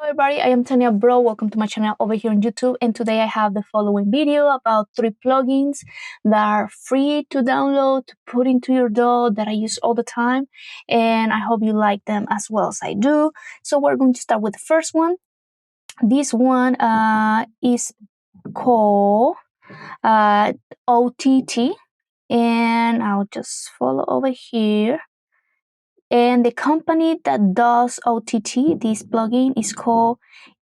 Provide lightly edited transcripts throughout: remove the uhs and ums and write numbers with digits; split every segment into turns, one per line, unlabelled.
Everybody, I am Tanya Bro. Welcome to my channel over here on YouTube. And today I have the following video about 3 plugins that are free to download, to put into your DAW that I use all the time. And I hope you like them as well as I do. So we're going to start with the first one. This one is called OTT. And I'll just follow over here. And the company that does OTT, this plugin, is called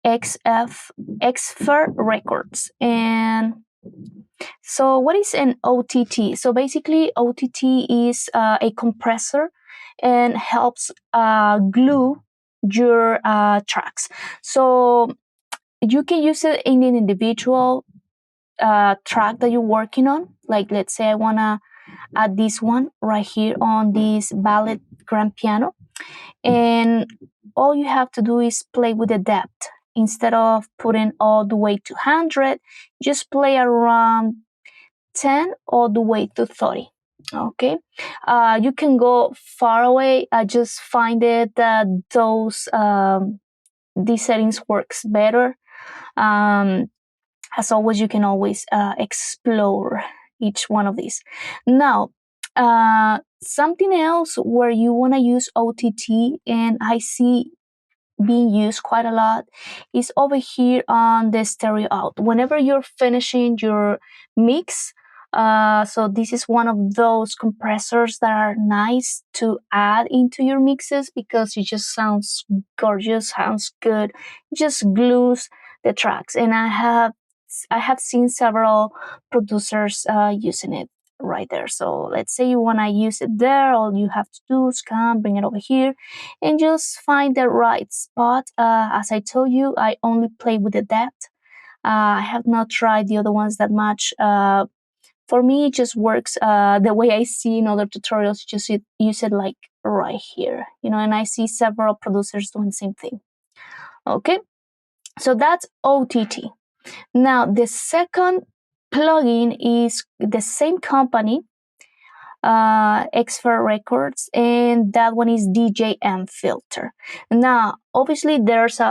XFR Records. And so what is an OTT? So basically OTT is a compressor and helps glue your tracks. So you can use it in an individual track that you're working on. Like let's say I want to add this one right here on this ballad grand piano, and all you have to do is play with the depth. Instead of putting all the way to 100, just play around 10 all the way to 30. Okay, you can go far away. I just find it that these settings works better. As always, you can always explore each one of these. Now, something else where you want to use OTT, and I see being used quite a lot, is over here on the stereo out. Whenever you're finishing your mix, so this is one of those compressors that are nice to add into your mixes because it just sounds gorgeous, sounds good, just glues the tracks. And I have seen several producers using it right there. So let's say you want to use it there, all you have to do is come, bring it over here, and just find the right spot. As I told you, I only play with the depth. I have not tried the other ones that much. For me, it just works the way I see in other tutorials. Just use it like right here, and I see several producers doing the same thing. Okay, so that's OTT. Now, the second plugin is the same company, XFR Records, and that one is DJM Filter. Now, obviously, there's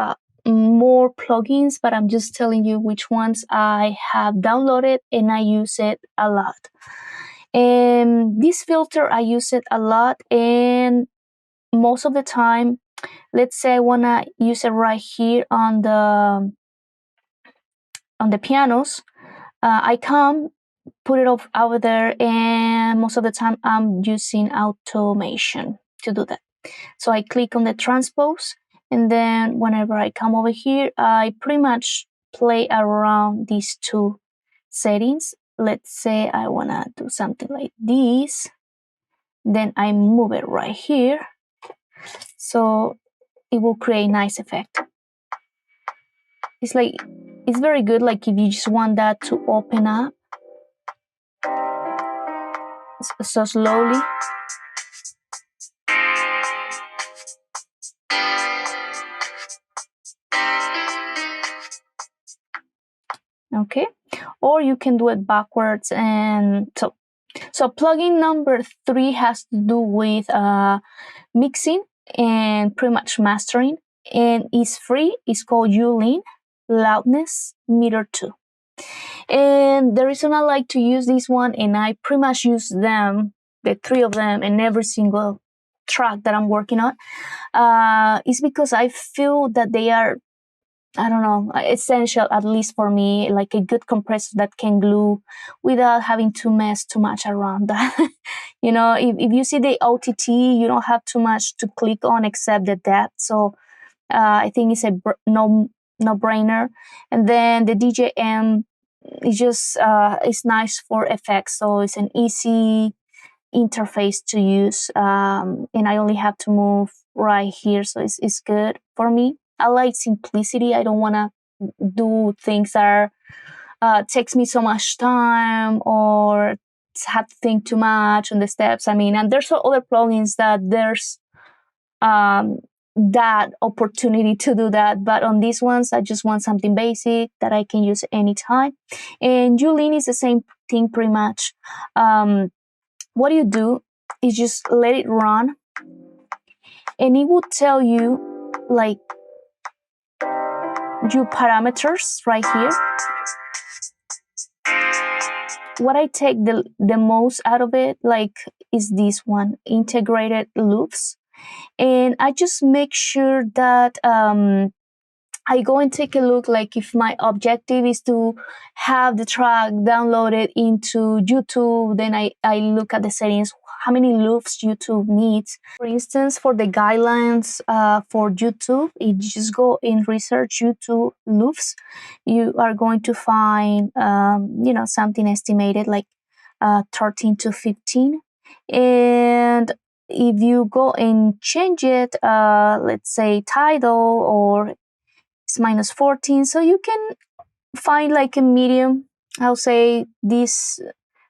more plugins, but I'm just telling you which ones I have downloaded and I use it a lot. And this filter, I use it a lot, and most of the time, let's say I want to use it right here on the pianos. I come, put it over there, and most of the time I'm using automation to do that. So I click on the transpose, and then whenever I come over here, I pretty much play around these two settings. Let's say I want to do something like this, then I move it right here, so it will create a nice effect. It's very good, like if you just want that to open up so slowly. Okay, or you can do it backwards. And so plugin number 3 has to do with mixing and pretty much mastering, and is free. It's called Ulin Loudness Meter 2. And the reason I like to use this one, and I pretty much use them, the 3 of them, in every single track that I'm working on, is because I feel that they are, I don't know, essential, at least for me, like a good compressor that can glue without having to mess too much around that. If you see the OTT, you don't have too much to click on except the depth. So I think it's a no-brainer. And then the DJM is just, it's nice for effects. So it's an easy interface to use. And I only have to move right here. So it's good for me. I like simplicity. I don't want to do things that takes me so much time or have to think too much on the steps. And there's other plugins that there's that opportunity to do that. But on these ones, I just want something basic that I can use anytime. And Ulin is the same thing pretty much. What you do is just let it run, and it will tell you like U parameters right here. What I take the most out of it, like, is this one, integrated loops. And I just make sure that I go and take a look, like, if my objective is to have the track downloaded into YouTube, then I look at the settings, how many loops YouTube needs. For instance, for the guidelines for YouTube, if you just go and research YouTube loops, you are going to find, something estimated like 13 to 15. And if you go and change it, let's say Tidal, or it's minus 14, so you can find like a medium. I'll say this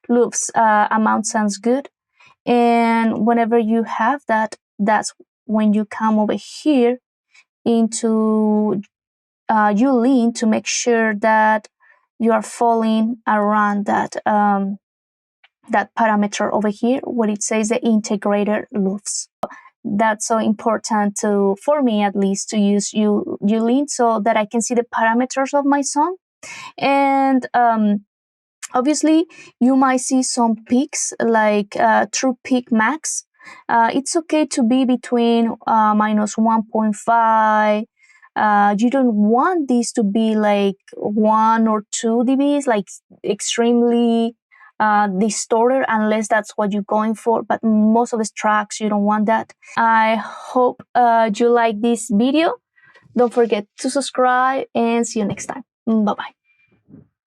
loops amount sounds good. And whenever you have that, that's when you come over here into uLean to make sure that you are falling around that that parameter over here where it says the integrated loops. That's so important for me, at least, to use uLean so that I can see the parameters of my song. And obviously, you might see some peaks, like true peak max. It's okay to be between minus 1.5. You don't want these to be like 1 or 2 dBs, like extremely distorted, unless that's what you're going for. But most of the tracks, you don't want that. I hope you like this video. Don't forget to subscribe, and see you next time. Bye-bye.